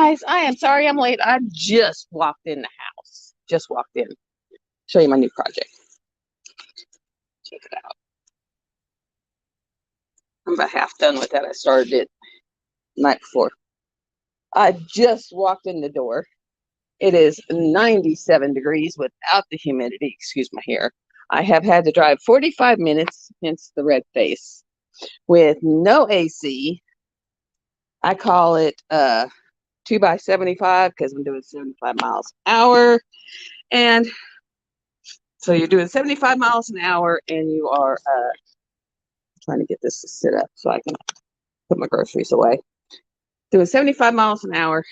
Guys, I am sorry I'm late. I just walked in the house. Just walked in. Show you my new project. Check it out. I'm about half done with that. I started it the night before. I just walked in the door. It is 97 degrees without the humidity. Excuse my hair. I have had to drive 45 minutes, hence the red face, with no AC. I call it 2x75 because I'm doing 75 miles an hour. And so you're doing 75 miles an hour and you are trying to get this to sit up so I can put my groceries away. Doing 75 miles an hour,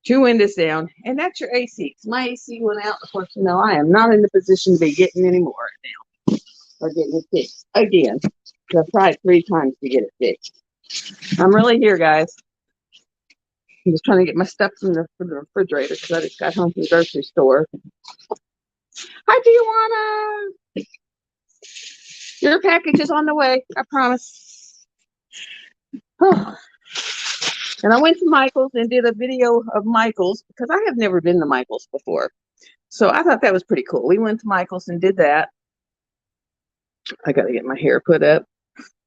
2 windows down, and that's your AC. My AC went out. Of course, I am not in the position to be getting any more now or getting it fixed again. I've tried 3 times to get it fixed. I'm really here, guys. I'm just trying to get my stuff from the refrigerator because I just got home from the grocery store. Hi, Tijuana. Your package is on the way. I promise. Oh. And I went to Michael's and did a video of Michael's because I have never been to Michael's before. So I thought that was pretty cool. We went to Michael's and did that. I got to get my hair put up.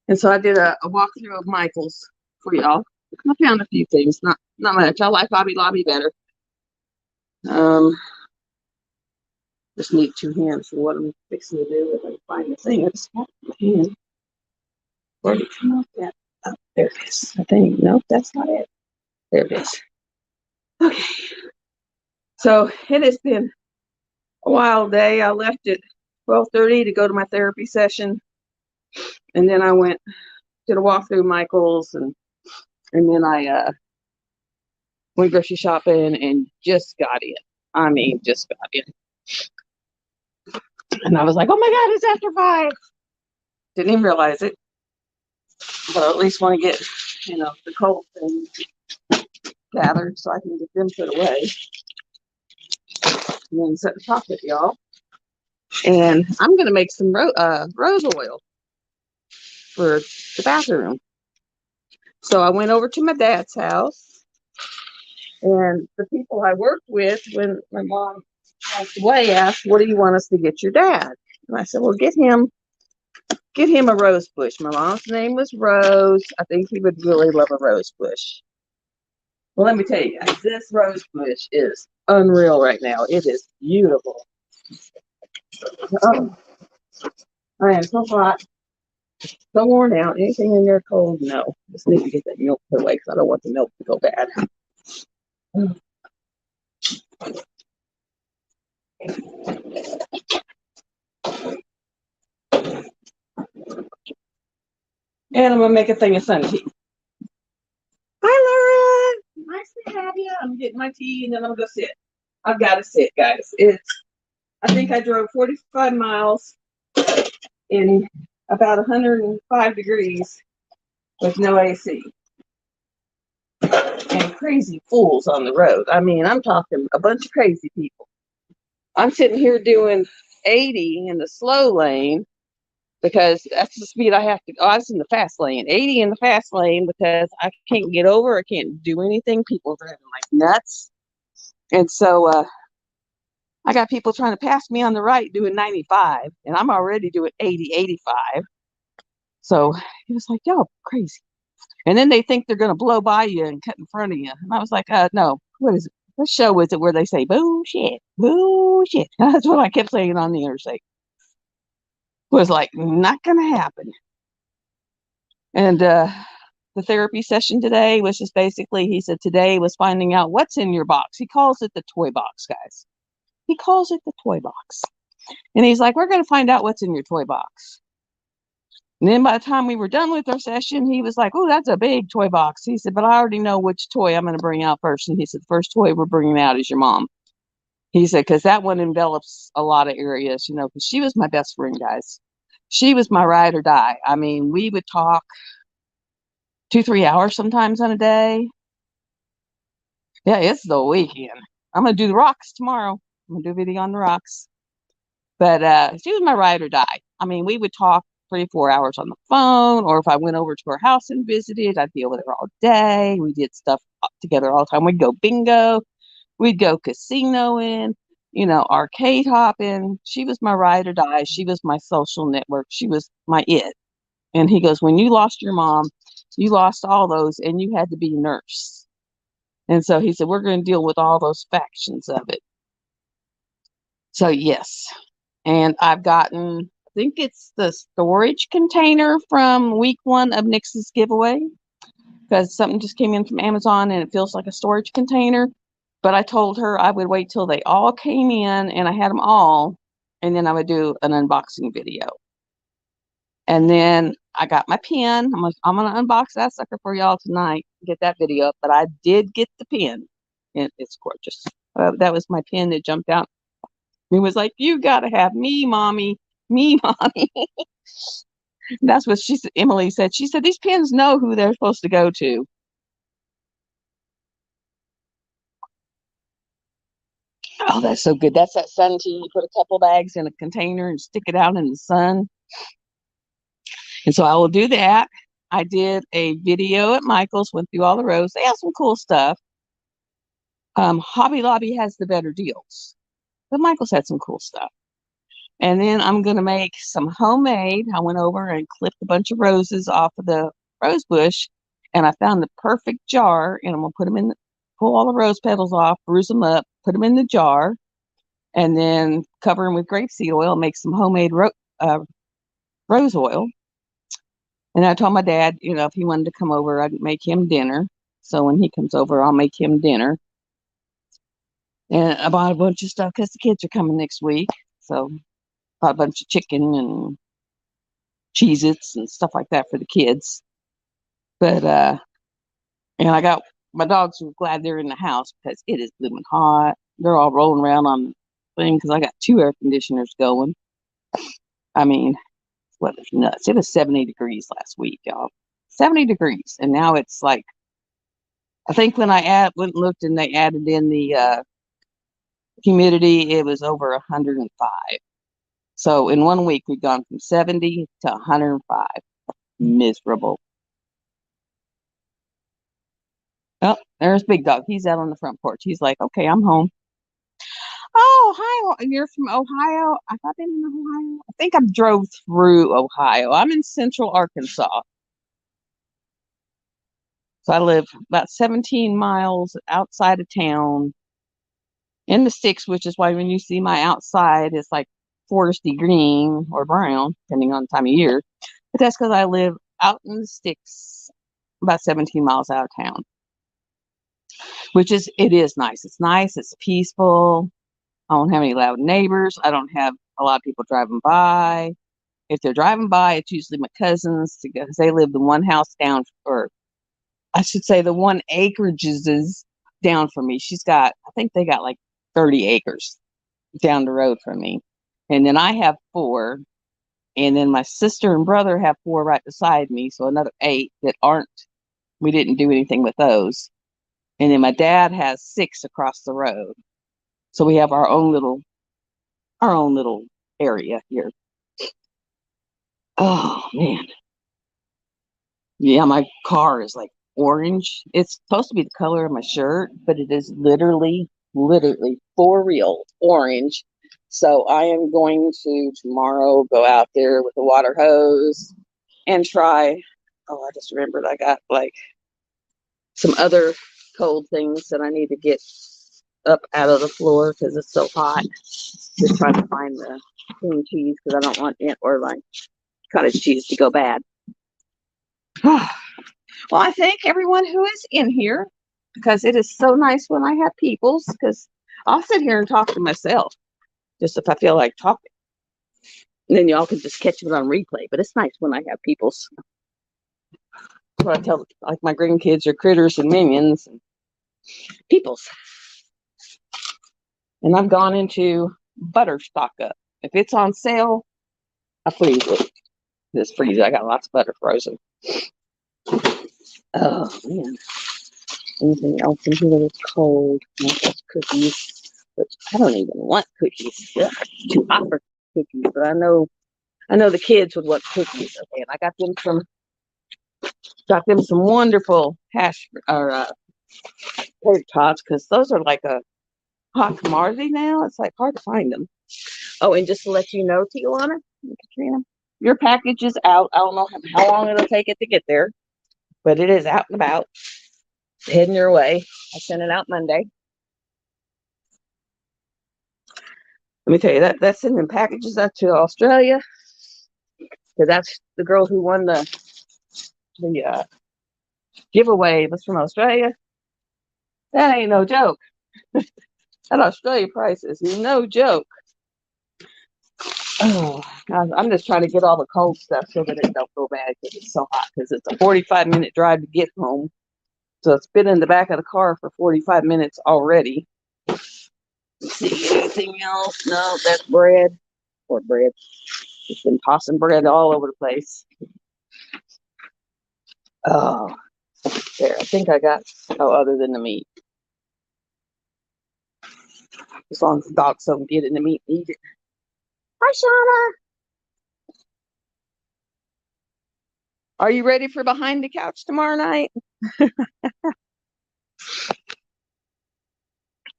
And so I did a walkthrough of Michael's for y'all. I found a few things, not much. I like Hobby Lobby better. Just need 2 hands for what I'm fixing to do. If I can find the thing, I just got my hand. Where did it come up at? Oh, there it is. I think. Nope, that's not it. There it is. Okay. So it has been a wild day. I left at 12:30 to go to my therapy session. And then I did a walk through Michael's and then I went grocery shopping and just got in. I mean, just got in. And I was like, oh my God, it's after 5. Didn't even realize it. But I at least want to get, the cold things gathered so I can get them put away. And then set the chocolate, y'all. And I'm going to make some rose oil for the bathroom. So I went over to my dad's house. And the people I worked with when my mom passed away asked, what do you want us to get your dad? And I said, well, get him a rose bush. My mom's name was Rose. I think he would really love a rose bush. Well, let me tell you guys, this rose bush is unreal right now. It is beautiful. Oh, I am so hot, so worn out. Anything in there cold? No. Just need to get that milk put away because I don't want the milk to go bad. And I'm going to make a thing of sun tea. Hi, Laura. Nice to have you. I'm getting my tea and then I'm going to go sit. I've got to sit, guys. I think I drove 45 miles in about 105 degrees with no AC. And crazy fools on the road. I mean, I'm talking a bunch of crazy people. I'm sitting here doing 80 in the slow lane because that's the speed I have to go. I was in the fast lane, 80 in the fast lane because I can't get over. I can't do anything. People are driving like nuts. And so I got people trying to pass me on the right doing 95, and I'm already doing 80, 85. So it was like, y'all crazy. And then they think they're going to blow by you and cut in front of you. And I was like, no, what is it? What show is it where they say, bullshit, bullshit? That's what I kept saying on the interstate. It was like, not going to happen. And the therapy session today was just basically, he said today was finding out what's in your box. He calls it the toy box, guys. He calls it the toy box. And he's like, we're going to find out what's in your toy box. And then by the time we were done with our session, he was like, oh, that's a big toy box. He said, but I already know which toy I'm going to bring out first. And he said, the first toy we're bringing out is your mom. He said, because that one envelops a lot of areas, because she was my best friend, guys. She was my ride or die. I mean, we would talk 2-3 hours sometimes on a day. Yeah, it's the weekend. I'm going to do the rocks tomorrow. I'm going to do a video on the rocks. But she was my ride or die. I mean, we would talk 3 or 4 hours on the phone, or if I went over to her house and visited, I'd be over there all day. We did stuff together all the time. We'd go bingo, we'd go casinoing, arcade hopping. She was my ride or die. She was my social network. She was my it. And he goes, when you lost your mom, you lost all those and you had to be nurse. And so he said, we're going to deal with all those factions of it. So yes. And I've gotten, I think it's the storage container from week 1 of Nix's giveaway, because something just came in from Amazon and it feels like a storage container. But I told her I would wait till they all came in and I had them all, and then I would do an unboxing video. And then I got my pen. I'm gonna unbox that sucker for y'all tonight. Get that video up. But I did get the pen, and it's gorgeous. That was my pen that jumped out. It was like, you gotta have me, mommy, me, mommy. That's what Emily said. She said these pens know who they're supposed to go to. Oh, that's so good. That's that sun tea. You put a couple bags in a container and stick it out in the sun. And so I will do that. I did a video at Michael's, went through all the rows. They have some cool stuff. Hobby Lobby has the better deals, but Michael's had some cool stuff. And then I'm going to make some homemade. I went over and clipped a bunch of roses off of the rose bush, and I found the perfect jar, and I'm going to put them in, pull all the rose petals off, bruise them up, put them in the jar, and then cover them with grapeseed oil, make some homemade rose oil. And I told my dad, if he wanted to come over, I'd make him dinner. So when he comes over, I'll make him dinner. And I bought a bunch of stuff because the kids are coming next week. So bought a bunch of chicken and Cheez-Its and stuff like that for the kids. But, and I got, my dogs were glad they're in the house because it is blooming hot. They're all rolling around on the thing because I got 2 air conditioners going. I mean, weather's nuts. It was 70 degrees last week, y'all. 70 degrees. And now it's like, I think when I went and looked and they added in the humidity, it was over 105. So in 1 week, we've gone from 70 to 105. Miserable. Oh, there's Big Dog. He's out on the front porch. He's like, okay, I'm home. Oh, hi. You're from Ohio? Have I been in Ohio? I think I drove through Ohio. I'm in central Arkansas. So I live about 17 miles outside of town in the sticks, which is why when you see my outside, it's like foresty green or brown, depending on the time of year. But that's because I live out in the sticks about 17 miles out of town, it is nice. It's nice. It's peaceful. I don't have any loud neighbors. I don't have a lot of people driving by. If they're driving by, it's usually my cousins because they live the one house down, or I should say the 1 acreage is down from me. I think they got like 30 acres down the road from me. And then I have 4. And then my sister and brother have 4 right beside me. So another 8 that we didn't do anything with those. And then my dad has 6 across the road. So we have our own little area here. Oh man. Yeah, my car is like orange. It's supposed to be the color of my shirt, but it is literally for real orange. So I am going to tomorrow go out there with a water hose and try. Oh, I just remembered I got like some other cold things that I need to get up out of the floor because it's so hot. Just trying to find the cream cheese because I don't want it or like cottage cheese to go bad. Well, I thank everyone who is in here because it is so nice when I have peoples, because I'll sit here and talk to myself just if I feel like talking. And then y'all can just catch it on replay. But it's nice when I have peoples. That's what I tell, like my grandkids are critters and minions and peoples. And I've gone into butter stock up. If it's on sale, I freeze it. Just freeze it. I got lots of butter frozen. Oh man. Anything else in here that's cold? No, that's cookies. But I don't even want cookies. Ugh, it's too hot for cookies. But I know I know the kids would want cookies. Okay, and I got them some wonderful hash or tater tots because those are like a hot commodity now. It's like hard to find them. Oh, and just to let you know, Tijuana, Katrina, your package is out. I don't know how long it'll take it to get there, but it is out and about, heading your way. I sent it out Monday. Let me tell you that's sending packages out to Australia because that's the girl who won the giveaway was from Australia. That ain't no joke. That Australia price is no joke. Oh, I'm just trying to get all the cold stuff so that it don't go bad because it's so hot. Because it's a 45-minute drive to get home, so it's been in the back of the car for 45 minutes already. Let's see anything else? No, that's bread. Or bread. Just been tossing bread all over the place. Oh, there. I think I got. Oh, other than the meat. As long as the dogs don't get in the meat and eat it. Hi, Shauna. Are you ready for Behind the Couch tomorrow night?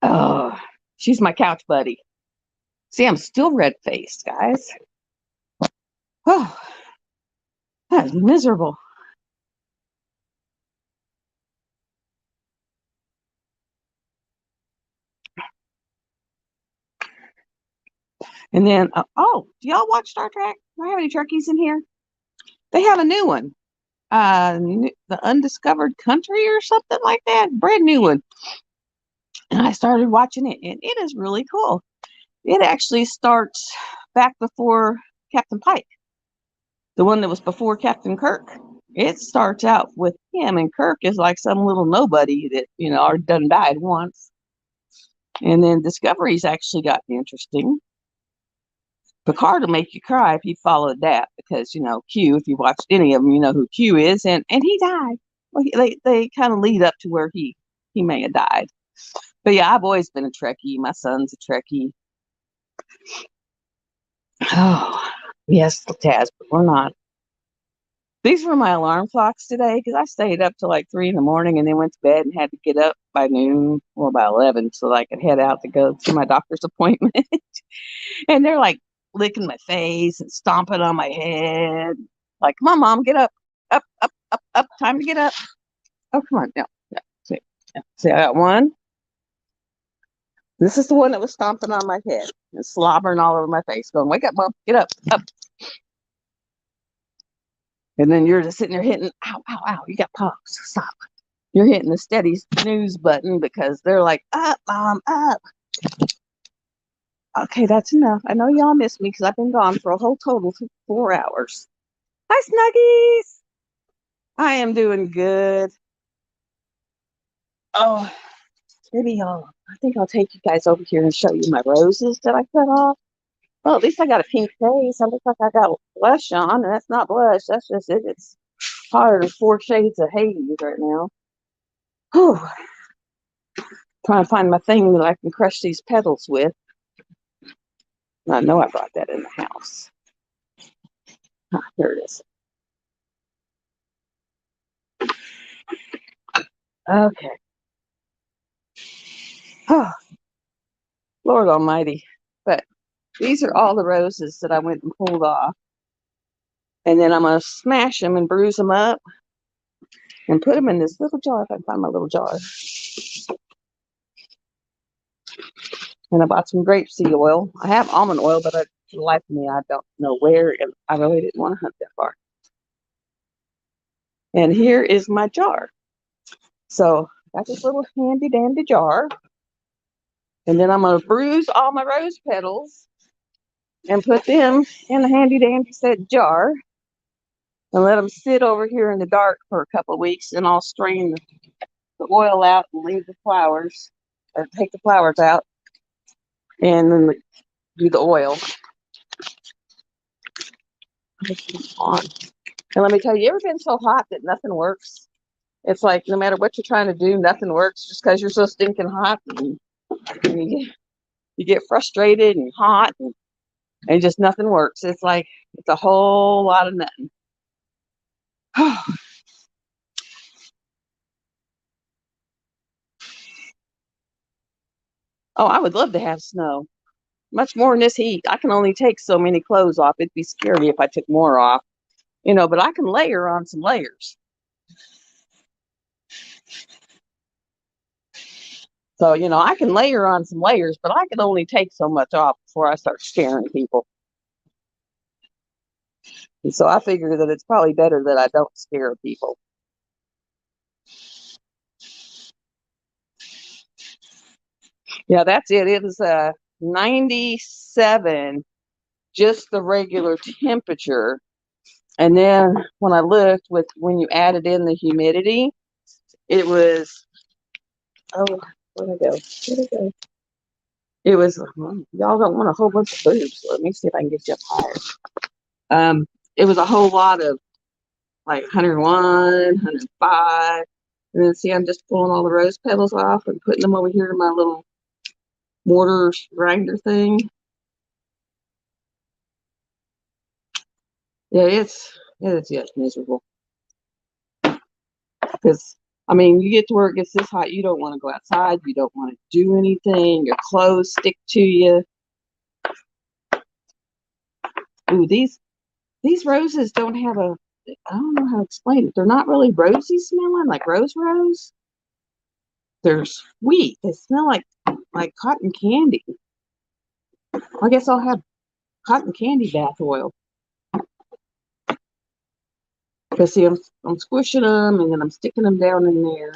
Oh, she's my couch buddy. See, I'm still red-faced, guys. Oh, that's miserable. And then, oh, do y'all watch Star Trek? Do I have any Trekkies in here? They have a new one. The Undiscovered Country or something like that. Brand new one. And I started watching it, and it is really cool. It actually starts back before Captain Pike, the one that was before Captain Kirk. It starts out with him, and Kirk is like some little nobody that, already done died once. And then Discovery's actually got interesting. Picard will make you cry if you followed that because, Q, if you watched any of them, you know who Q is, and he died. Well, they kind of lead up to where he may have died. But yeah, I've always been a Trekkie. My son's a Trekkie. Oh, yes, Taz, but we're not. These were my alarm clocks today because I stayed up till like 3 a.m. and then went to bed and had to get up by noon or by 11 so that I could head out to go to my doctor's appointment. And they're like licking my face and stomping on my head. Like, come on, Mom, get up, up, up, up, up. Time to get up. Oh, come on. No. See, see, I got one. This is the one that was stomping on my head and slobbering all over my face, going, wake up, Mom, get up, up. And then you're just sitting there hitting, ow, ow, ow, you got paws, stop. You're hitting the steady snooze button because they're like, up, Mom, up. Okay, that's enough. I know y'all miss me because I've been gone for a whole total of 4 hours. Hi, Snuggies. I am doing good. Oh, maybe I think I'll take you guys over here and show you my roses that I cut off. Well, at least I got a pink face. I look like I got blush on, and that's not blush. That's just it. It's hotter than 4 shades of haze right now. Whew. Trying to find my thing that I can crush these petals with. I know I brought that in the house. Here it is. Okay. Oh, Lord Almighty. But these are all the roses that I went and pulled off. And then I'm going to smash them and bruise them up and put them in this little jar if I can find my little jar. And I bought some grapeseed oil. I have almond oil, but for the life of me, I don't know where. And I really didn't want to hunt that far. And here is my jar. So I got this little handy dandy jar. And then I'm going to bruise all my rose petals and put them in the handy dandy said jar and let them sit over here in the dark for a couple of weeks. And I'll strain the oil out and leave the flowers, or take the flowers out and then do the oil. On. And let me tell you, you ever been so hot that nothing works? It's like no matter what you're trying to do, nothing works just because you're so stinking hot. And you get frustrated and hot. And and just nothing works. It's like it's a whole lot of nothing. Oh, I would love to have snow. Much more in this heat. I can only take so many clothes off. It'd be scary if I took more off, but I can layer on some layers. So, I can layer on some layers, but I can only take so much off before I start scaring people. And so I figure that it's probably better that I don't scare people. Yeah, that's it. It was 97, just the regular temperature. And then when I looked when you added in the humidity, it was, oh, where'd I go? Where'd it go? It was, y'all don't want a whole bunch of boobs. Let me see if I can get you up higher. It was a whole lot of like 101, 105. And then see, I'm just pulling all the rose petals off and putting them over here in my little mortar grinder thing. Yeah, it's just miserable. Because you get to where it gets this hot, you don't want to go outside, you don't want to do anything, your clothes stick to you. Ooh, these roses don't have I don't know how to explain it. They're not really rosy smelling, like rose. They're sweet. They smell like cotton candy. I guess I'll have cotton candy bath oil. Because see, I'm squishing them and then I'm sticking them down in there.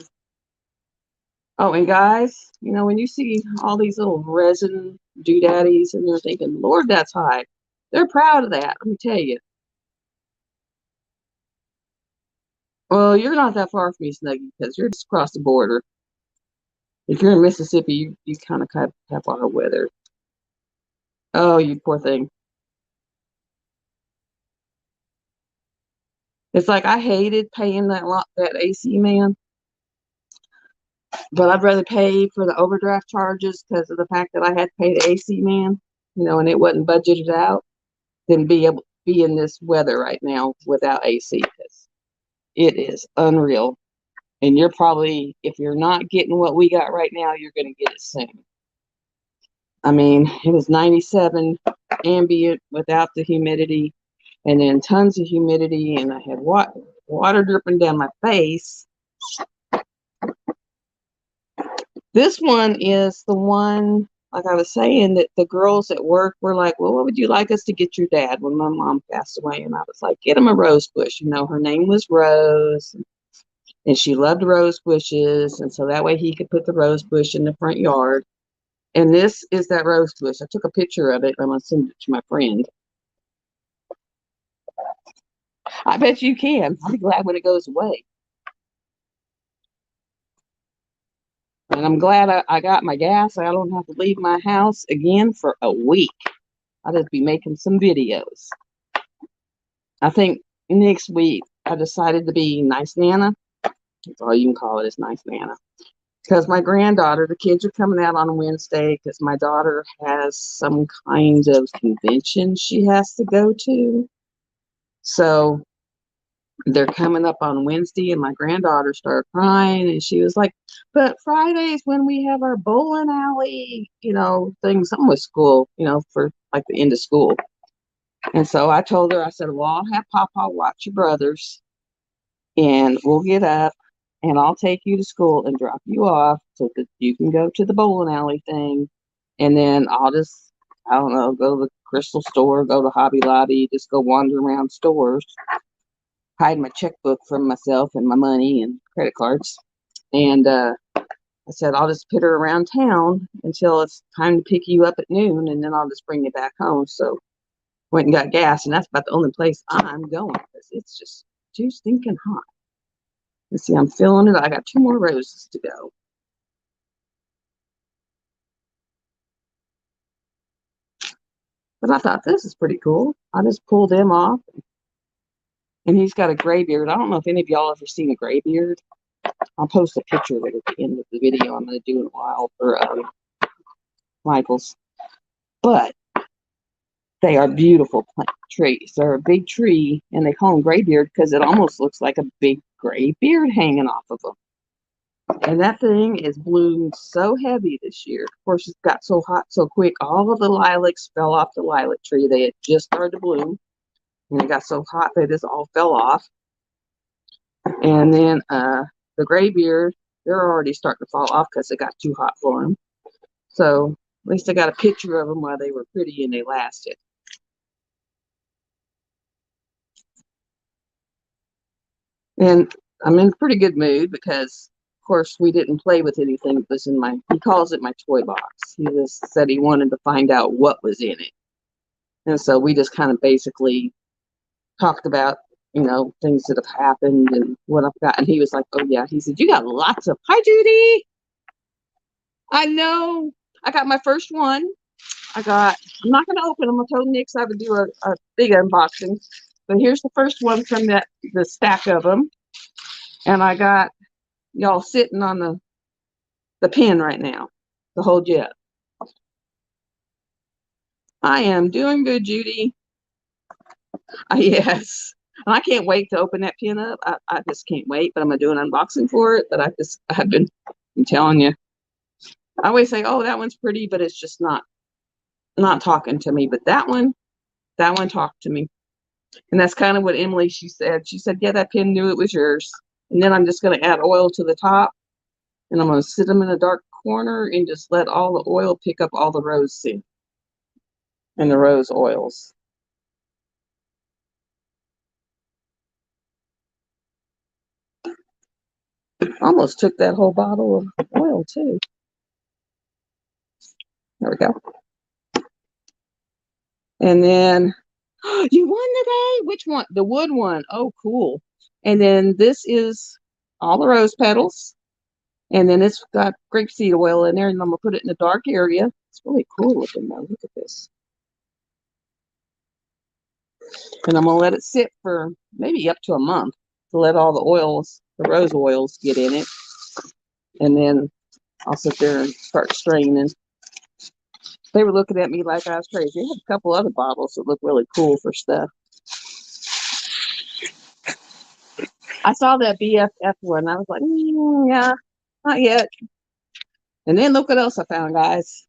Oh, and guys, when you see all these little resin doodaddys and you're thinking, Lord, that's high. They're proud of that, let me tell you. Well, you're not that far from me, Snuggie, because you're just across the border. If you're in Mississippi, you kind of have our weather. Oh, you poor thing. It's like I hated paying that AC man, but I'd rather pay for the overdraft charges because of the fact that I had to pay the AC man, and it wasn't budgeted out, than be able to be in this weather right now without AC because it is unreal. And you're probably, if you're not getting what we got right now, you're going to get it soon. It was 97 ambient without the humidity, and then tons of humidity, and I had water dripping down my face. This one is the one, like I was saying, that the girls at work were like, well, what would you like us to get your dad when my mom passed away? And I was like, get him a rose bush. Her name was Rose, and she loved rose bushes. And so that way he could put the rose bush in the front yard. And this is that rose bush. I took a picture of it. I'm going to send it to my friend. I bet you can. I'll be glad when it goes away. And I'm glad I got my gas. I don't have to leave my house again for a week. I'll just be making some videos. I think next week I decided to be nice Nana. That's all you can call it, is nice Nana. Because my granddaughter, the kids are coming out on Wednesday because my daughter has some kind of convention she has to go to. So they're coming up on Wednesday, and my granddaughter started crying, and she was like, but Friday's when we have our bowling alley, thing, something with school, for like the end of school. And so I told her, I said, well, I'll have Papa watch your brothers, and we'll get up, and I'll take you to school and drop you off so that you can go to the bowling alley thing. And then I'll just, I don't know, go to the crystal store, go to Hobby Lobby, just go wander around stores, hide my checkbook from myself and my money and credit cards. And I said, I'll just put her around town until it's time to pick you up at noon, and then I'll just bring you back home. So went and got gas, and that's about the only place I'm going because it's just too stinking hot. And see, I'm feeling it. I got 2 more roses to go. But I thought this is pretty cool. I just pulled him off, and he's got a gray beard. I don't know if any of y'all ever seen a gray beard. I'll post a picture of it at the end of the video I'm going to do in a while for Michael's. But They are beautiful plant trees. They're a big tree, and they call them graybeard because it almost looks like a big gray beard hanging off of them. And that thing is bloomed so heavy this year. Of course, it got so hot so quick. All of the lilacs fell off the lilac tree. They had just started to bloom, and it got so hot they just all fell off. And then the graybeard, they're already starting to fall off because it got too hot for them. So at least I got a picture of them while they were pretty and they lasted. And I'm in a pretty good mood because, of course, we didn't play with anything that was in he calls it my toy box. He just said he wanted to find out what was in it. And so we just kind of basically talked about, things that have happened and what I've got. And he was like, oh, yeah. He said, you got lots of, hi, Judy. I know. I got my first one. I'm not going to open them. I told Nick I would do a big unboxing. But here's the first one from the stack of them. And I got y'all sitting on the pen right now to hold you up. I am doing good, Judy. Yes. And I can't wait to open that pen up. I just can't wait, but I'm going to do an unboxing for it. But I'm telling you. I always say, oh, that one's pretty, but it's just not talking to me. But that one talked to me. And that's kind of what Emily, she said, yeah, that pen knew it was yours. And then I'm just going to add oil to the top, and I'm going to sit them in a dark corner and just let all the oil pick up all the rose scent and the rose oils. Almost took that whole bottle of oil too. There we go. And then you won today. Which one? The wood one. Oh, cool. And then this is all the rose petals. And then it's got grapeseed oil in there, and I'm gonna put it in a dark area. It's really cool looking though. Look at this. And I'm gonna let it sit for maybe up to a month to let all the oils, the rose oils, get in it. And then I'll sit there and start straining. They were looking at me like I was crazy. They had a couple other bottles that look really cool for stuff. I saw that BFF one. I was like, yeah, not yet. And then look what else I found, guys.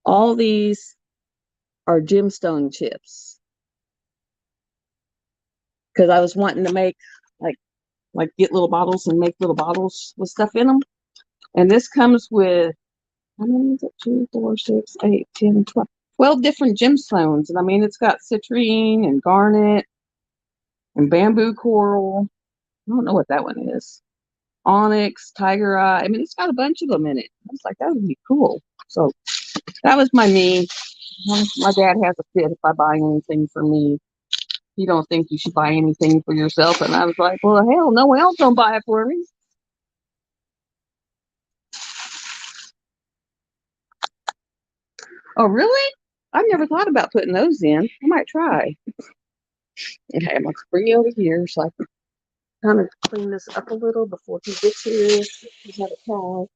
All these are gemstone chips. Because I was wanting to make, like get little bottles and make little bottles with stuff in them. And this comes with, how many is it? 2, 4, 6, 8, 10, 12. 12 different gemstones. And I mean, it's got citrine and garnet and bamboo coral. I don't know what that one is. Onyx, tiger eye. I mean, it's got a bunch of them in it. I was like, that would be cool. So that was my me. My dad has a fit if I buy anything for me. You don't think you should buy anything for yourself? And I was like, well, hell, no one else don't buy it for me. Oh, really? I've never thought about putting those in. I might try. Okay, I'm going to bring you over here so I can kind of clean this up a little before he gets here. He's had a cow.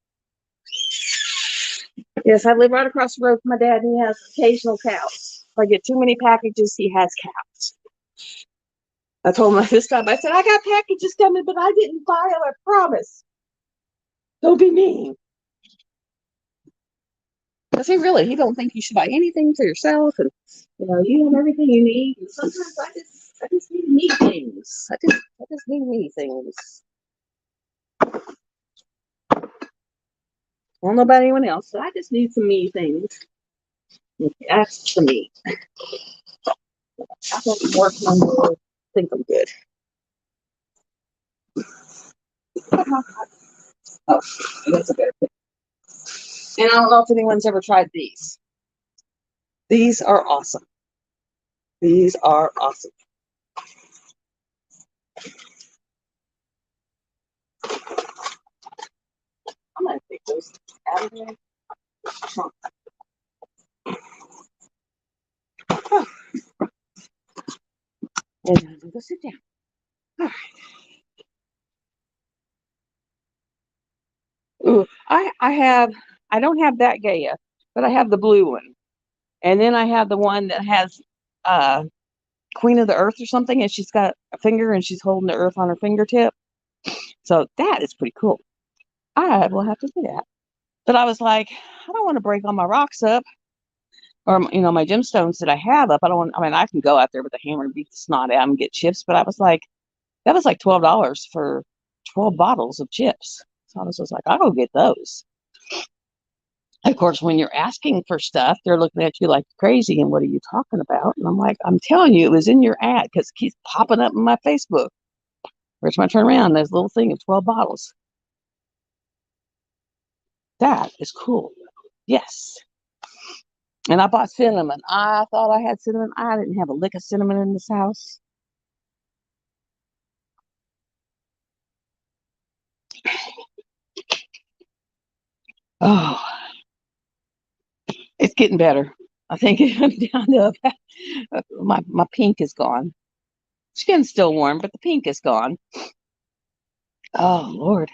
Yes, I live right across the road from my dad, and he has occasional cows. If I get too many packages, he has cows. I told him this time, I said, I got packages coming, but I didn't buy them, I promise. Don't be mean. Because he don't think you should buy anything for yourself, and you have everything you need. And sometimes I just need me things. I just need me things. I don't know about anyone else, but I just need some me things. That's for me. I don't work on the think I'm good. Oh, that's a better thing. And I don't know if anyone's ever tried these. These are awesome. These are awesome. I'm going to take those out of there. Oh. And I'm going to go sit down. All right. Ooh, I don't have that Gaia, but I have the blue one. And then I have the one that has uh Queen of the Earth or something, and she's got a finger and she's holding the earth on her fingertip. So that is pretty cool. I will have to do that. But I was like, I don't want to break all my rocks up or my gemstones that I have up. I don't want. I mean, I can go out there with a hammer and beat the snot out and get chips, but I was like, that was like $12 for 12 bottles of chips. So I was just like, I'll go get those. Of course, when you're asking for stuff, they're looking at you like crazy. And what are you talking about? And I'm like, I'm telling you, it was in your ad because it keeps popping up in my Facebook. Every time I turn around, there's a little thing of 12 bottles. That is cool. Yes. And I bought cinnamon. I thought I had cinnamon. I didn't have a lick of cinnamon in this house. Oh, it's getting better. I think I'm down to my pink is gone. Skin's still warm, but the pink is gone. Oh Lord.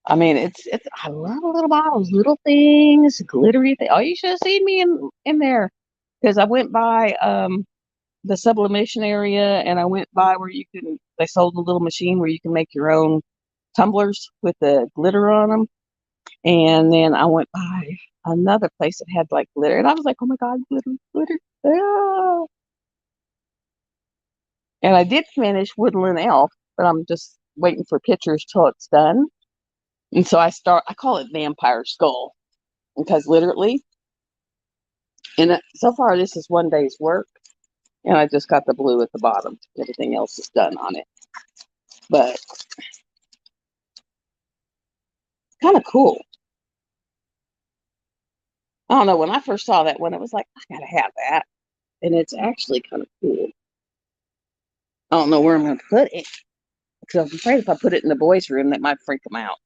I mean, it's. I love little bottles, little things, glittery thing. Oh, you should have seen me in there because I went by the sublimation area and I went by where you can. They sold a little machine where you can make your own tumblers with the glitter on them. And then I went by another place that had like glitter, and I was like, oh my god, glitter, glitter. Ah. And I did finish Woodland Elf, but I'm just waiting for pictures till it's done. And so I call it Vampire Skull because literally, and so far this is one day's work, and I just got the blue at the bottom. Everything else is done on it, but kind of cool. I don't know. When I first saw that one, it was like, I gotta have that, and it's actually kind of cool. I don't know where I'm going to put it because I'm afraid if I put it in the boys' room, that might freak them out.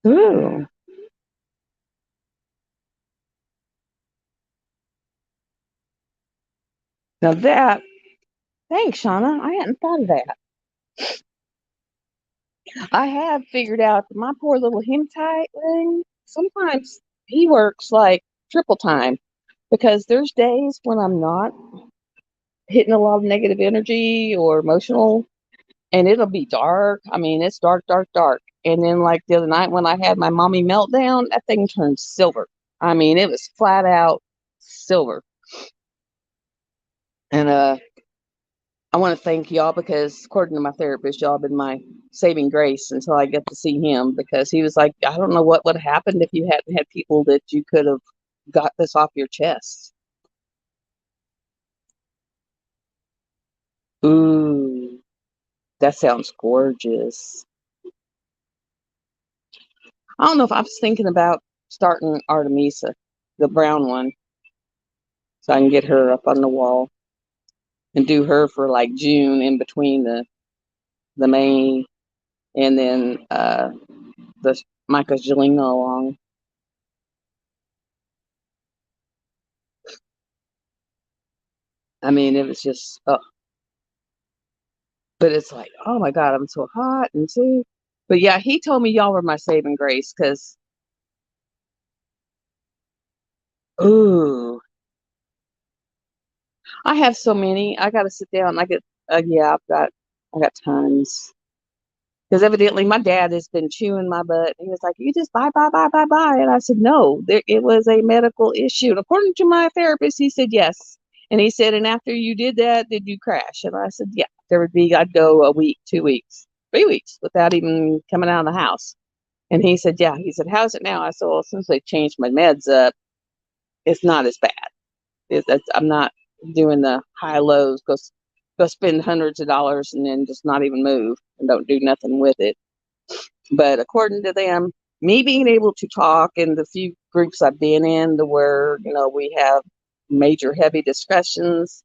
Ooh, now that, thanks, Shauna. I hadn't thought of that. I have figured out that my poor little hematite thing, sometimes he works like triple time because there's days when I'm not hitting a lot of negative energy or emotional, and it'll be dark. I mean, it's dark, dark, dark. And then, like the other night when I had my mommy meltdown, that thing turned silver. I mean, it was flat out silver. And I want to thank y'all because, according to my therapist, y'all have been my saving grace until I get to see him because he was like, I don't know what would have happened if you hadn't had people that you could have got this off your chest. Ooh, that sounds gorgeous. I don't know if I was thinking about starting Artemisa, the brown one, so I can get her up on the wall and do her for like June in between the May and then the Michelangelo along. I mean, it was just, but it's like, oh my God, I'm so hot and see. But yeah, he told me y'all were my saving grace because, ooh, I have so many. I got to sit down. Yeah, I got tons. Because evidently my dad has been chewing my butt. He was like, you just buy, buy, buy, buy, buy. And I said, no, it was a medical issue. And according to my therapist, he said, yes. And he said, and after you did that, did you crash? And I said, yeah, I'd go a week, 2 weeks, 3 weeks without even coming out of the house. And he said, yeah. He said, how's it now? I said, well, since they changed my meds up, it's not as bad. I'm not doing the high lows. Go spend hundreds of dollars and then just not even move and don't do nothing with it. But according to them, me being able to talk in the few groups I've been in, to where we have major heavy discussions,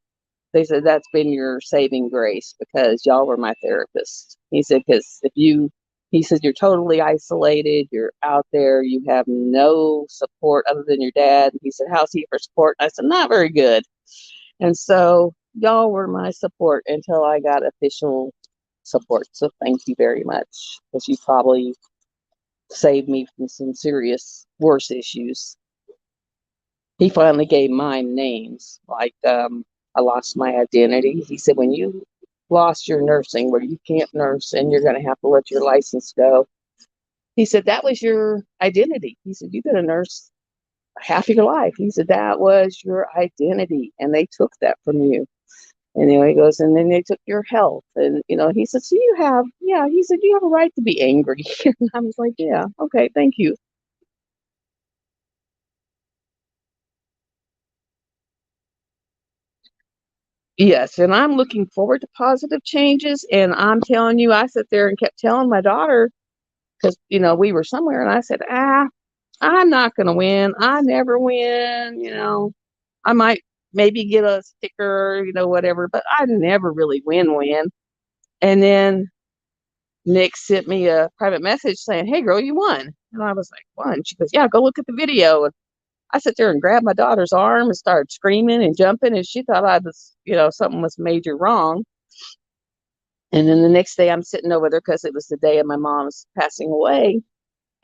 they said that's been your saving grace because y'all were my therapist. He said, he said, you're totally isolated. You're out there. You have no support other than your dad. He said, how's he for support? I said, not very good. And so y'all were my support until I got official support. So thank you very much, because you probably saved me from some serious worse issues. He finally gave mine names. Like, I lost my identity. He said, when you lost your nursing, where you can't nurse and you're going to have to let your license go, he said, that was your identity. He said, you've been a nurse half of your life. He said, that was your identity. And they took that from you. And he goes, and then they took your health. And, he said, so you have, yeah, he said, you have a right to be angry. And I was like, yeah, okay, thank you. Yes, and I'm looking forward to positive changes. And I'm telling you, I sat there and kept telling my daughter, because, we were somewhere, and I said, I'm not going to win. I never win. I might maybe get a sticker, whatever, but I never really win. And then Nick sent me a private message saying, hey, girl, you won. And I was like, won? She goes, yeah, go look at the video. And I sat there and grabbed my daughter's arm and started screaming and jumping. And she thought I was, something was major wrong. And then the next day I'm sitting over there because it was the day of my mom's passing away.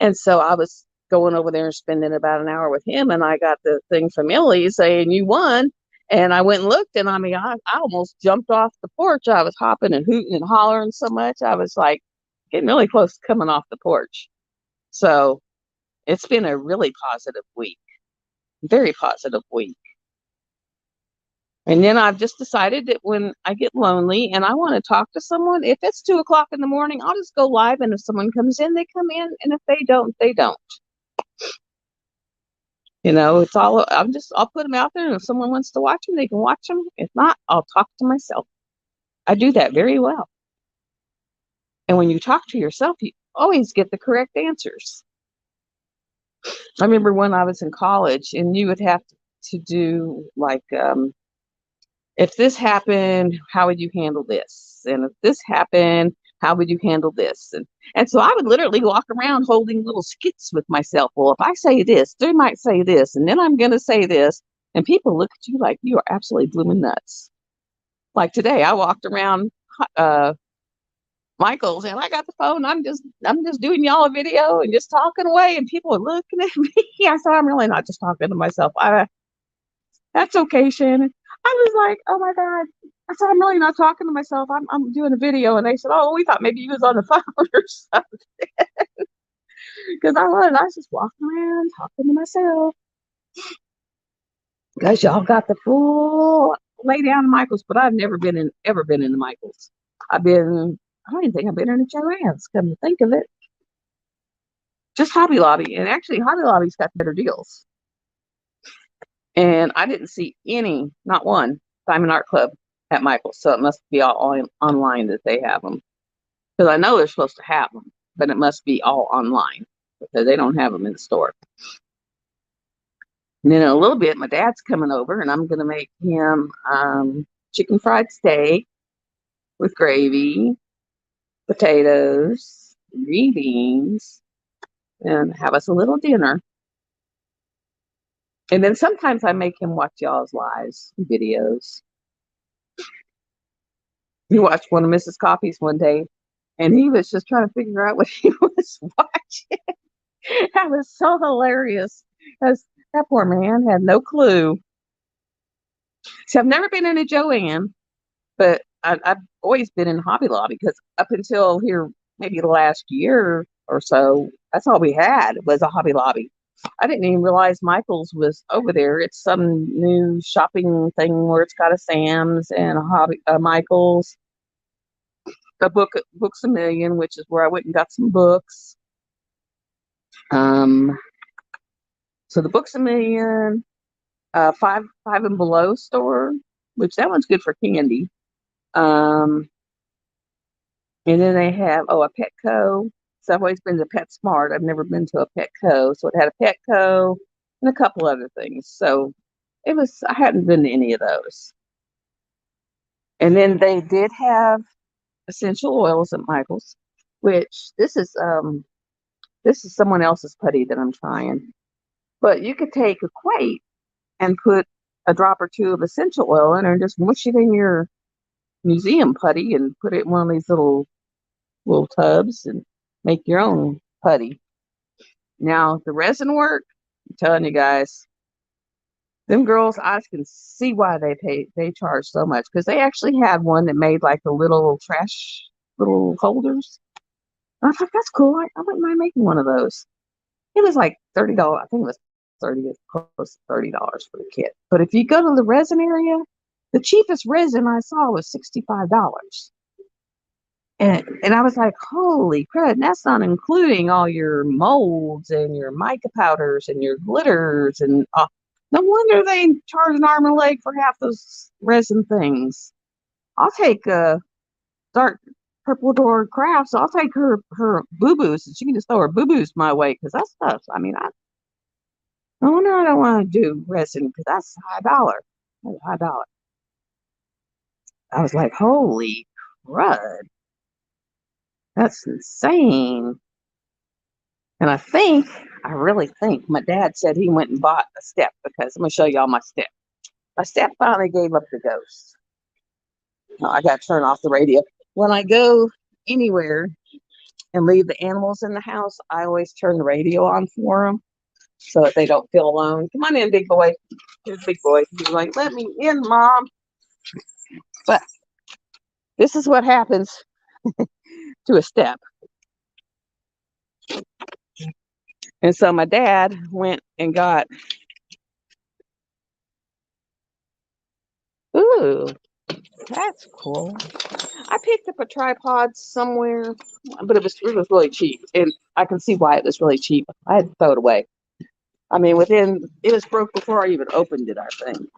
And so I was going over there and spending about an hour with him. And I got the thing from Millie saying, you won. And I went and looked, and I mean, I almost jumped off the porch. I was hopping and hooting and hollering so much. I was like getting really close to coming off the porch. So it's been a really positive week, very positive week. And then I've just decided that when I get lonely and I want to talk to someone, if it's 2 o'clock in the morning, I'll just go live. And if someone comes in, they come in. And if they don't, they don't. It's all, I'll put them out there. And if someone wants to watch them, they can watch them. If not, I'll talk to myself. I do that very well. And when you talk to yourself, you always get the correct answers. I remember when I was in college, and you would have to do like, if this happened, how would you handle this? And if this happened, how would you handle this? And so I would literally walk around holding little skits with myself. Well, if I say this, they might say this, and then I'm going to say this. And people look at you like you are absolutely blooming nuts. Like today, I walked around Michael's, and I got the phone. I'm just doing y'all a video and just talking away, and people are looking at me. I said, I'm really not just talking to myself. That's okay, Shannon. I was like, oh my God. I said, I'm really not talking to myself. I'm doing a video. And they said, oh, we thought maybe you was on the phone or something. Because I was just walking around talking to myself. Because y'all got the full lay down in Michael's, but I've never ever been in the Michael's. I don't even think I've been in a Joann's, come to think of it. Just Hobby Lobby. And actually, Hobby Lobby's got better deals. And I didn't see not one, Diamond Art Club at Michael's. So it must be all online that they have them. Because I know they're supposed to have them, but it must be all online because they don't have them in the store. And then in a little bit, my dad's coming over, and I'm going to make him chicken fried steak with gravy, potatoes, green beans, and have us a little dinner. And then sometimes I make him watch y'all's lives videos. He watched one of Mrs. Coffee's one day, and he was just trying to figure out what he was watching. That was so hilarious, because that poor man had no clue. See, I've never been in a Joann, but I've always been in Hobby Lobby, because up until here, maybe the last year or so, that's all we had was a Hobby Lobby. I didn't even realize Michael's was over there. It's some new shopping thing where it's got a Sam's and a Michael's, Books A Million, which is where I went and got some books. So the Books A Million, Five and Below store, which that one's good for candy. And then they have a Petco. So I've always been to PetSmart. I've never been to a Petco. So it had a Petco and a couple other things. So I hadn't been to any of those. And then they did have essential oils at Michael's, which this is someone else's putty that I'm trying. But you could take Equate and put a drop or two of essential oil in, and just mush it in your museum putty and put it in one of these little tubs and make your own putty. Now the resin work, I'm telling you guys, them girls, I can see why they charge so much, because they actually had one that made like the little trash little holders. And I thought that's cool. I wouldn't mind making one of those. It was like $30. I think it was 30, close to $30 for the kit. But if you go to the resin area, the cheapest resin I saw was $65. And I was like, holy crap, and that's not including all your molds and your mica powders and your glitters. And no wonder they charge an arm and a leg for half those resin things. I'll take dark purple door crafts. I'll take her boo-boos, and she can just throw her boo-boos my way, because that stuff, I mean, no wonder I don't want to do resin, because that's high dollar. That's high dollar. I was like, holy crud. That's insane. And I really think my dad said he went and bought a step, because I'm going to show y'all my step. My step finally gave up the ghost. No, I got to turn off the radio. When I go anywhere and leave the animals in the house, I always turn the radio on for them so that they don't feel alone. Come on in, big boy. Here's big boy. He's like, let me in, Mom. But this is what happens to a step. And so my dad went and got, ooh, that's cool. I picked up a tripod somewhere, but it was really cheap. And I can see why it was really cheap. I had to throw it away. I mean, it was broke before I even opened it, I think.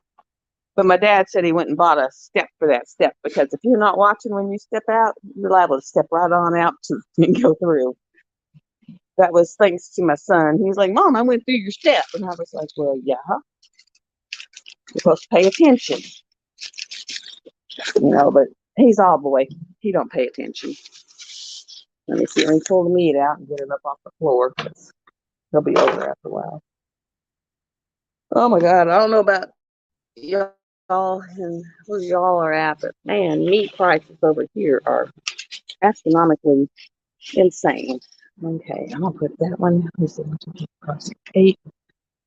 But my dad said he went and bought a step for that step, because if you're not watching when you step out, you're liable to step right on out and go through. That was thanks to my son. He's like, Mom, I went through your step. And I was like, well, yeah, you're supposed to pay attention. But he's all boy. He don't pay attention. Let me see. Let me pull the meat out and get it up off the floor. He'll be over after a while. Oh my God. I don't know about y'all and where y'all are at, but man, meat prices over here are astronomically insane. Okay, I'm gonna put that one. Let's see, cost 8.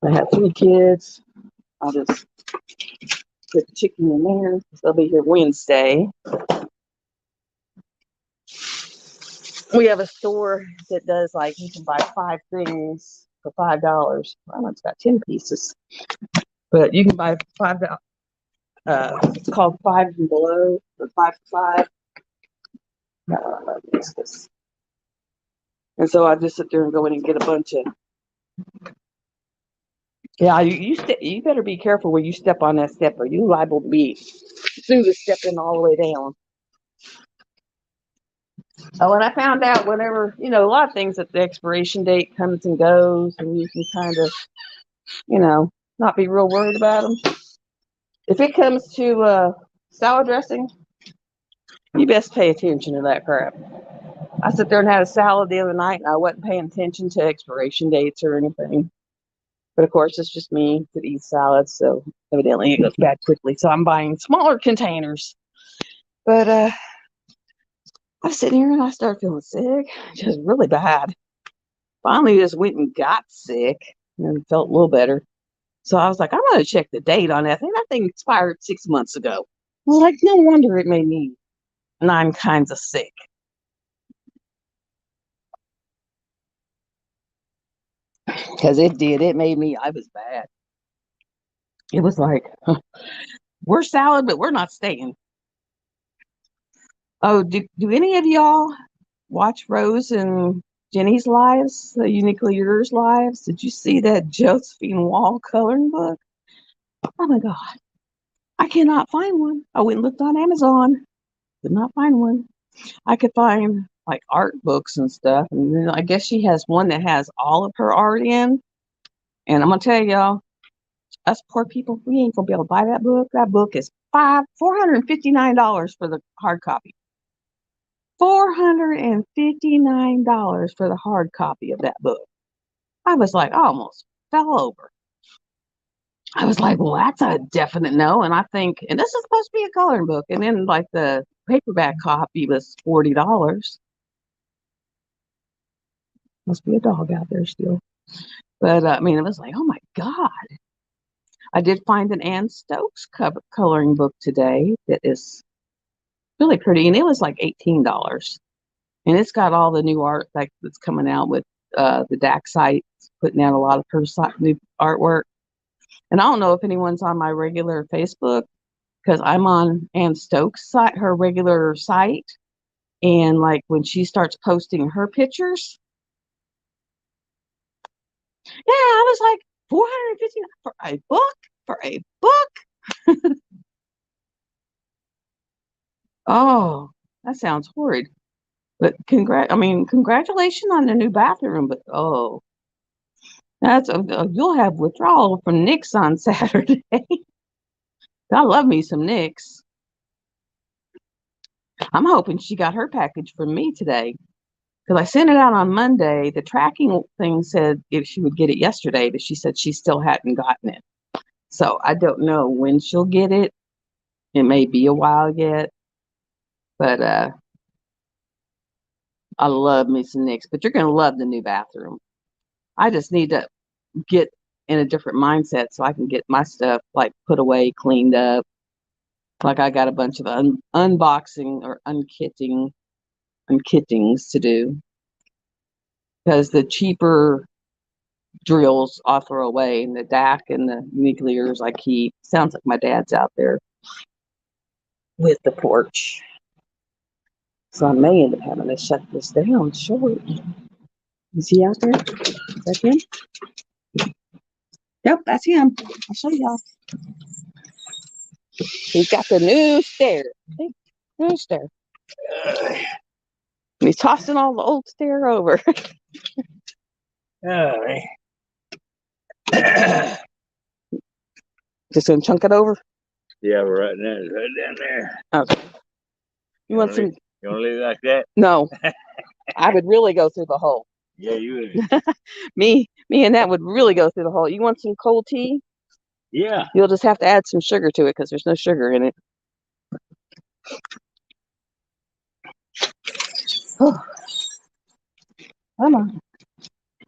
I have 3 kids. I'll just put the chicken in there. They'll be here Wednesday. We have a store that does, like, you can buy 5 things for $5. Well, it's got 10 pieces, but you can buy $5. It's called Five and Below, or 5 for 5. And so I just sit there and go in and get a bunch of. Yeah, you better be careful where you step on that step, or you liable to be through the stepping all the way down. Oh, and I found out whenever, a lot of things that the expiration date comes and goes, and you can kind of, not be real worried about them. If it comes to salad dressing, you best pay attention to that crap. I sat there and had a salad the other night, and I wasn't paying attention to expiration dates or anything. But of course, it's just me that eats salads, so evidently it goes bad quickly. So I'm buying smaller containers. But I was sitting here and I started feeling sick, just really bad. Finally, just went and got sick and felt a little better. So I was like, I'm going to check the date on that. I think that thing expired 6 months ago. Well, like, no wonder it made me 9 kinds of sick. Because it did. It made me, I was bad. It was like, we're salad, but we're not staying. Oh, do any of y'all watch Rose and Jenny's lives, the Uniquely Yours lives? Did you see that Josephine Wall coloring book? Oh my God. I cannot find one. I went and looked on Amazon. Could not find one. I could find like art books and stuff. And then I guess she has one that has all of her art in. And I'm going to tell y'all, us poor people, we ain't going to be able to buy that book. That book is $459 for the hard copy. $459 for the hard copy of that book. I was like, I almost fell over. I was like, well, that's a definite no. And I think, and this is supposed to be a coloring book. And then like the paperback copy was $40. Must be a dog out there still. But I mean, it was like, oh my God. I did find an Ann Stokes coloring book today that is really pretty. And it was like $18. And it's got all the new art that's coming out with the DAC site, putting out a lot of her new artwork. And I don't know if anyone's on my regular Facebook because I'm on Ann Stokes' site, her regular site. And like when she starts posting her pictures, yeah, I was like, 450 for a book, for a book. Oh, that sounds horrid. But congratulations on the new bathroom. But oh, you'll have withdrawal from Nick's on Saturday. I love me some Nick's. I'm hoping she got her package from me today because I sent it out on Monday. The tracking thing said if she would get it yesterday, but she said she still hadn't gotten it. So I don't know when she'll get it. It may be a while yet, but I love me some Nick's. But you're gonna love the new bathroom. I just need to get in a different mindset so I can get my stuff like put away, cleaned up. Like I got a bunch of unboxing or unkittings to do because the cheaper drills I'll throw away, and the DAC and the nuclears I keep. Sounds like my dad's out there with the porch. So I may end up having to shut this down short. Is he out there? Is that him? Yep, that's him. I'll show y'all. He's got the new stair. New stair. He's tossing all the old stair over. Just gonna chunk it over? Yeah, right now, it's right down there. Okay. You want some? You want to leave it like that? No. I would really go through the hole. Yeah, you would. me and that would really go through the hole. You want some cold tea? Yeah. You'll just have to add some sugar to it because there's no sugar in it. Oh. Come on.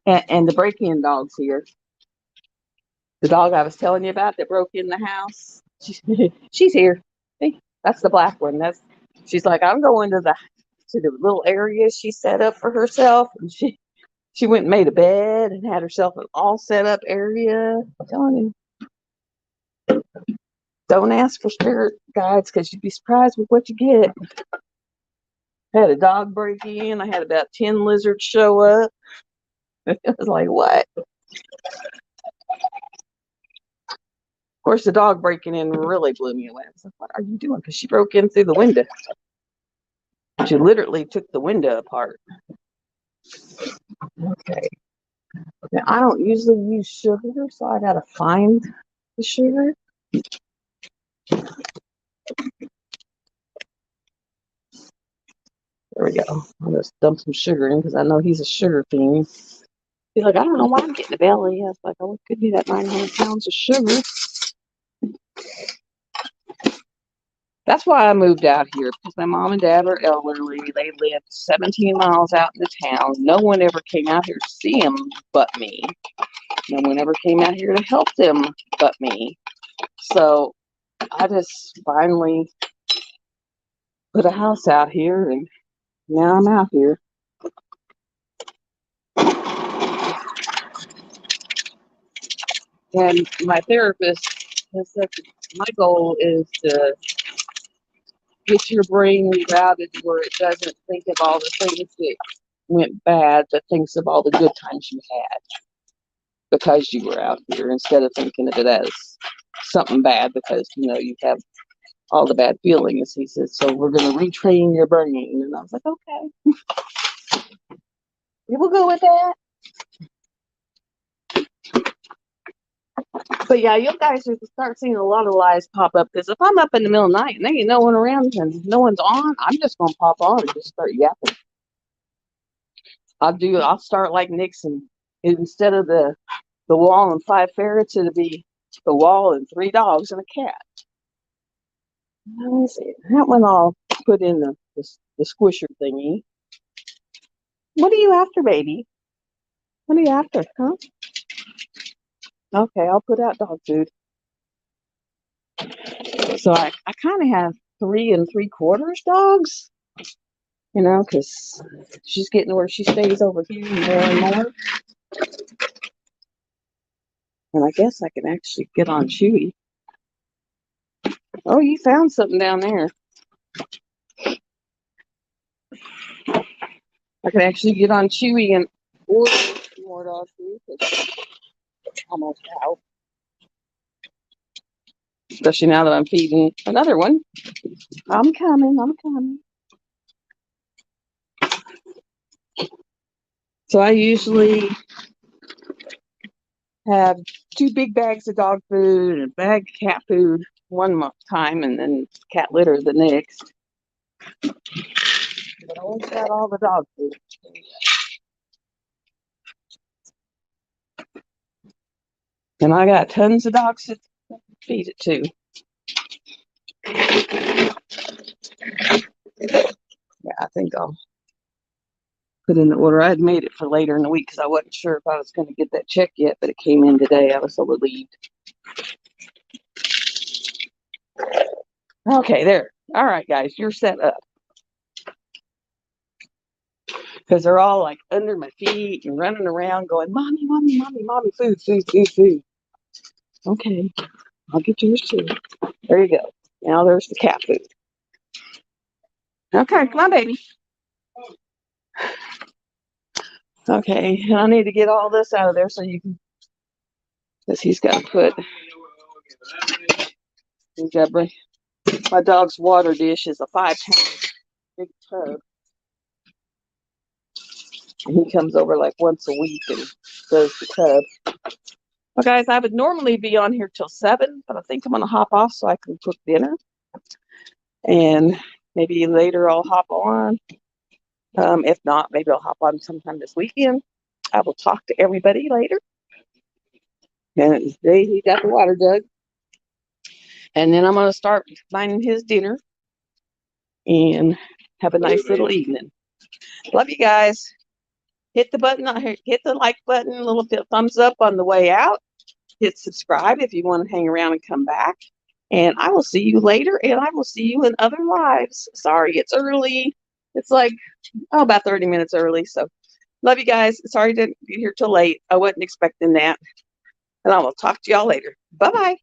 And the break-in dog's here. The dog I was telling you about that broke in the house. She's here. Hey, that's the black one. She's like, I'm going to the little area she set up for herself. And she went and made a bed and had herself an all set up area. I'm telling you. Don't ask for spirit guides because you'd be surprised with what you get. I had a dog break in. I had about 10 lizards show up. It was like, what? Of course, the dog breaking in really blew me away. I was like, what are you doing? Because she broke in through the window. She literally took the window apart. Okay. Now, I don't usually use sugar, so I got to find the sugar. There we go. I'm going to dump some sugar in because I know he's a sugar fiend. He's like, I don't know why I'm getting a belly. I was like, oh, it could be that 900 pounds of sugar. That's why I moved out here, because my mom and dad are elderly. They lived 17 miles out in the town. No one ever came out here to see them but me. No one ever came out here to help them but me. So I just finally put a house out here, and now I'm out here. And my therapist has said my goal is to get your brain rerouted where it doesn't think of all the things that went bad, but thinks of all the good times you had because you were out here, instead of thinking of it as something bad because you have all the bad feelings. He says, so we're going to retrain your brain. And I was like, okay, we will go with that. But yeah, you guys are to start seeing a lot of lies pop up, because if I'm up in the middle of the night and there ain't no one around and no one's on, I'm just gonna pop on and just start yapping. I'll start like Nixon. Instead of the wall and 5 ferrets, it'll be the wall and 3 dogs and a cat. Let me see. That one I'll put in the squisher thingy. What are you after, baby? What are you after, huh? Okay, I'll put out dog food. So I kind of have 3 3/4 dogs, you know, because she's getting where she stays over here more and more. And I guess I can actually get on Chewy. Oh, you found something down there. I can actually get on Chewy and order more dog food. It's almost out. Especially now that I'm feeding another one. I'm coming. I'm coming. So I usually have 2 big bags of dog food and a bag of cat food one time, and then cat litter the next. But I always got all the dog food. And I got tons of dogs to feed it to. Yeah, I think I'll put in the order. I had made it for later in the week because I wasn't sure if I was going to get that check yet, but it came in today. I was so relieved. Okay, there. All right, guys, you're set up. Because they're all like under my feet and running around going, Mommy, Mommy, Mommy, Mommy, food, food, food, food. Okay, I'll get yours too. There you go. Now there's the cat food. Okay, come on, baby. Okay, and I need to get all this out of there so you can, because he's got to put, he's got to bring, my dog's water dish is a 5-pound big tub. And he comes over like once a week and does the tub. Well, guys, I would normally be on here till 7, but I think I'm going to hop off so I can cook dinner. And maybe later I'll hop on. If not, maybe I'll hop on sometime this weekend. I will talk to everybody later. And today he got the water jug. And then I'm going to start finding his dinner and have a nice little evening. Love you guys. Hit the button, hit the like button, a little bit thumbs up on the way out. Hit subscribe if you want to hang around and come back. And I will see you later, and I will see you in other lives. Sorry, it's early. It's like, about 30 minutes early. So love you guys. Sorry to be here till late. I wasn't expecting that. And I will talk to y'all later. Bye-bye.